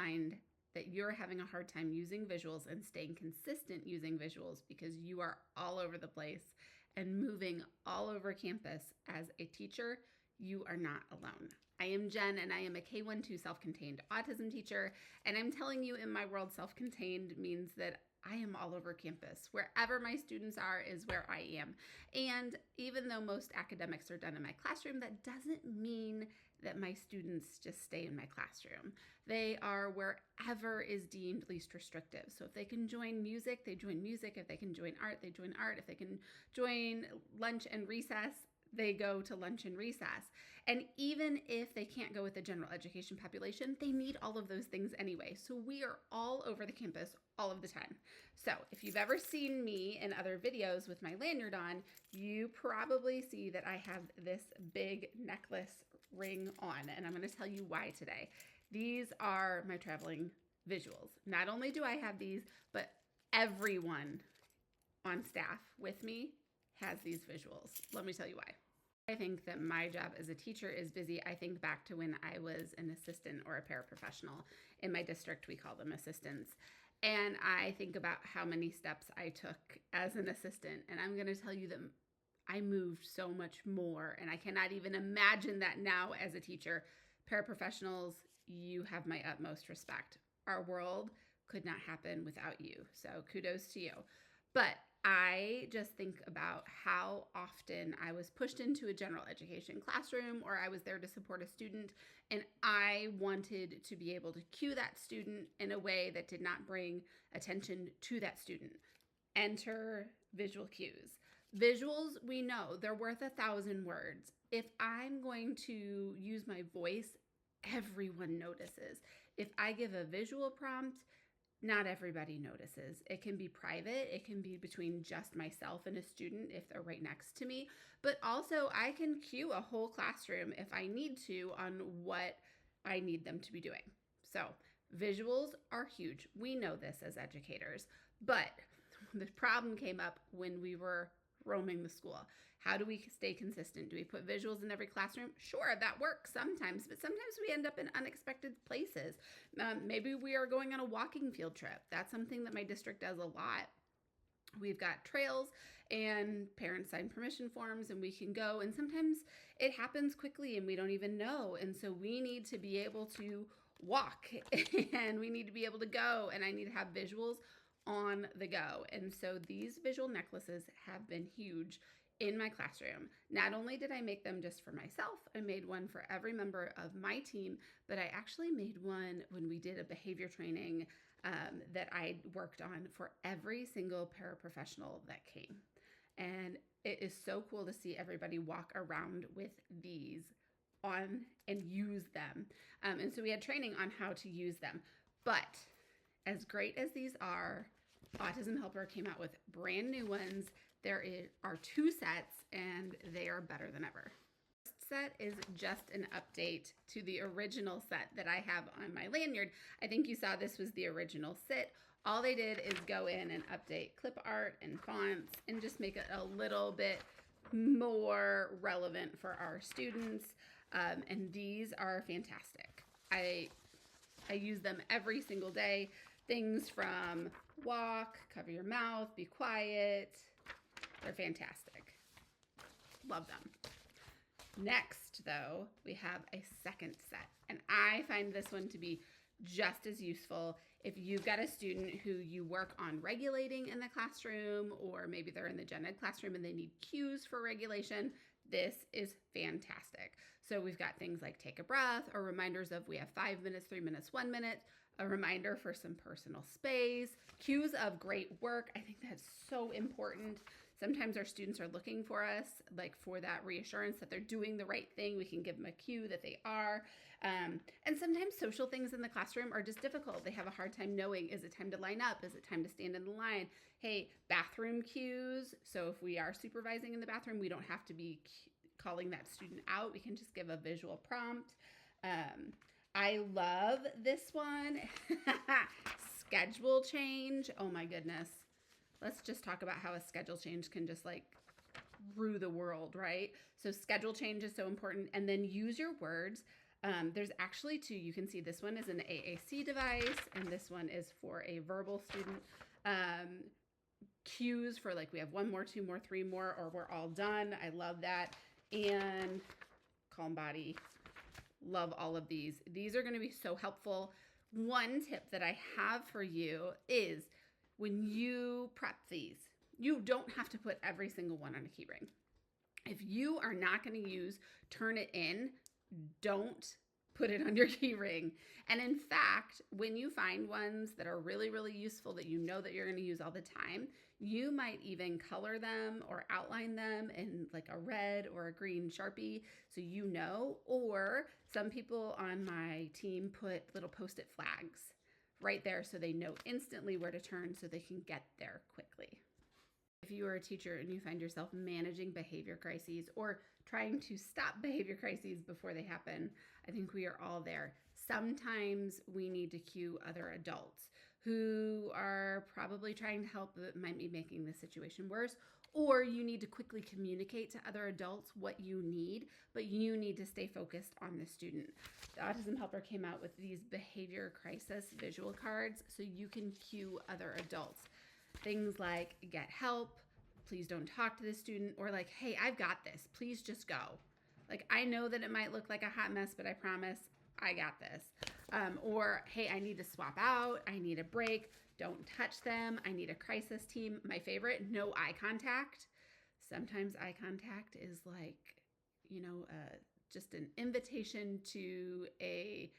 find that you're having a hard time using visuals and staying consistent using visuals because you are all over the place and moving all over campus as a teacher, you are not alone. I am Jen, and I am a K-1-2 self-contained autism teacher, and I'm telling you, in my world, self-contained means that I am all over campus. Wherever my students are is where I am. And even though most academics are done in my classroom, that doesn't mean that my students just stay in my classroom. They are wherever is deemed least restrictive. So if they can join music, they join music. If they can join art, they join art. If they can join lunch and recess, they go to lunch and recess. And even if they can't go with the general education population, they need all of those things anyway. So we are all over the campus all of the time. So if you've ever seen me in other videos with my lanyard on, you probably see that I have this big necklace ring on, and I'm going to tell you why today. These are my traveling visuals. Not only do I have these, but everyone on staff with me has these visuals. Let me tell you why. I think that my job as a teacher is busy. I think back to when I was an assistant or a paraprofessional. In my district, we call them assistants. And I think about how many steps I took as an assistant. And I'm going to tell you that I moved so much more. And I cannot even imagine that now as a teacher. Paraprofessionals, you have my utmost respect. Our world could not happen without you. So kudos to you. But I just think about how often I was pushed into a general education classroom, or I was there to support a student, and I wanted to be able to cue that student in a way that did not bring attention to that student. Enter visual cues. Visuals, we know, they're worth 1,000 words. If I'm going to use my voice, everyone notices. If I give a visual prompt, not everybody notices. It can be private. It can be between just myself and a student if they're right next to me. But also I can cue a whole classroom if I need to on what I need them to be doing. So visuals are huge. We know this as educators, but the problem came up when we were roaming the school. How do we stay consistent? Do we put visuals in every classroom? Sure, that works sometimes, but sometimes we end up in unexpected places. Maybe we are going on a walking field trip. That's something that my district does a lot. We've got trails and parents sign permission forms and we can go, and sometimes it happens quickly and we don't even know. And so we need to be able to walk and we need to be able to go, and I need to have visuals on the go. And so these visual necklaces have been huge in my classroom. Not only did I make them just for myself, I made one for every member of my team, but I actually made one when we did a behavior training that I worked on for every single paraprofessional that came. And it is so cool to see everybody walk around with these on and use them. And so we had training on how to use them. But as great as these are, Autism Helper came out with brand new ones. There are 2 sets, and they are better than ever. The first set is just an update to the original set that I have on my lanyard. I think you saw this was the original set. All they did is go in and update clip art and fonts and just make it a little bit more relevant for our students. And these are fantastic. I use them every single day. Things from walk, cover your mouth, be quiet. They're fantastic. Love them. Next, though, we have a second set. And I find this one to be just as useful if you've got a student who you work on regulating in the classroom, or maybe they're in the gen ed classroom and they need cues for regulation. This is fantastic. So we've got things like take a breath, or reminders of we have 5 minutes, 3 minutes, 1 minute, a reminder for some personal space, cues of great work. I think that's so important. Sometimes our students are looking for us, like for that reassurance that they're doing the right thing. We can give them a cue that they are. And sometimes social things in the classroom are just difficult. They have a hard time knowing, is it time to line up? Is it time to stand in the line? Hey, bathroom cues. So if we are supervising in the bathroom, we don't have to be calling that student out. We can just give a visual prompt. I love this one. Schedule change. Oh my goodness. Let's just talk about how a schedule change can just like rue the world, right? So schedule change is so important. And then use your words. There's actually two. You can see this one is an AAC device, and this one is for a verbal student. Cues for like we have 1 more, 2 more, 3 more, or we're all done. I love that. And calm body. Love all of these. These are going to be so helpful. One tip that I have for you is when you prep these, you don't have to put every single one on a key ring. If you are not going to use Turnitin, don't put it on your key ring. And in fact, when you find ones that are really, really useful that you know that you're going to use all the time, you might even color them or outline them in like a red or a green Sharpie so you know. Or some people on my team put little Post-it flags right there so they know instantly where to turn so they can get there quickly. If you are a teacher and you find yourself managing behavior crises or trying to stop behavior crises before they happen, I think we are all there. Sometimes we need to cue other adults who are probably trying to help but might be making the situation worse, or you need to quickly communicate to other adults what you need, but you need to stay focused on the student. The Autism Helper came out with these behavior crisis visual cards so you can cue other adults. Things like get help, please don't talk to the student, or like, hey, I've got this, please just go. Like, I know that it might look like a hot mess, but I promise I got this. Or, hey, I need to swap out, I need a break, don't touch them, I need a crisis team. My favorite, no eye contact. Sometimes eye contact is like, just an invitation to a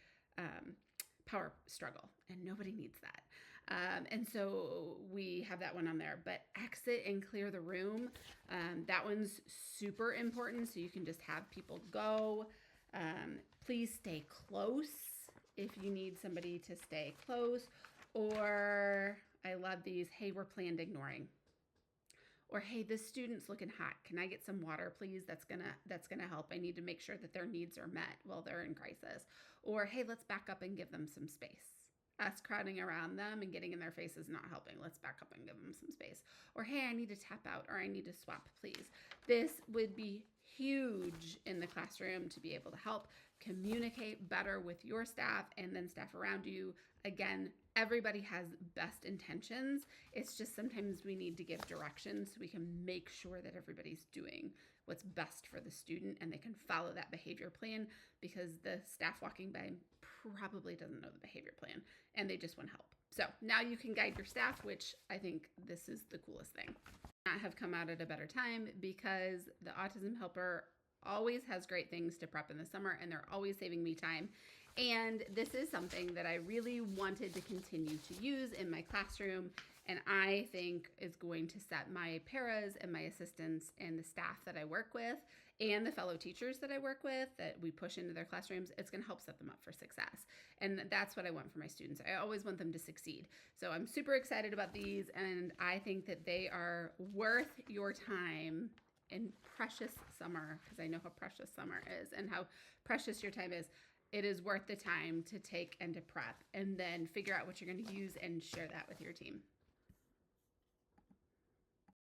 power struggle, and nobody needs that. And so we have that one on there, but exit and clear the room. That one's super important. So you can just have people go. Please stay close if you need somebody to stay close. Or I love these. Hey, we're planned ignoring. Or, hey, this student's looking hot. Can I get some water, please? That's gonna help. I need to make sure that their needs are met while they're in crisis. Or, hey, let's back up and give them some space. Us crowding around them and getting in their face is not helping. Let's back up and give them some space. Or, hey, I need to tap out, or I need to swap, please. This would be huge in the classroom to be able to help communicate better with your staff and then staff around you. Again, everybody has best intentions. It's just sometimes we need to give directions so we can make sure that everybody's doing what's best for the student and they can follow that behavior plan, because the staff walking by probably doesn't know the behavior plan and they just want help. So now you can guide your staff, which I think this is the coolest thing. Not have come out at a better time, because the Autism Helper always has great things to prep in the summer and they're always saving me time. And this is something that I really wanted to continue to use in my classroom, and I think is going to set my paras and my assistants and the staff that I work with and the fellow teachers that I work with that we push into their classrooms. It's going to help set them up for success. And that's what I want for my students. I always want them to succeed. So I'm super excited about these, and I think that they are worth your time in precious summer, because I know how precious summer is and how precious your time is. It is worth the time to take and to prep and then figure out what you're going to use and share that with your team.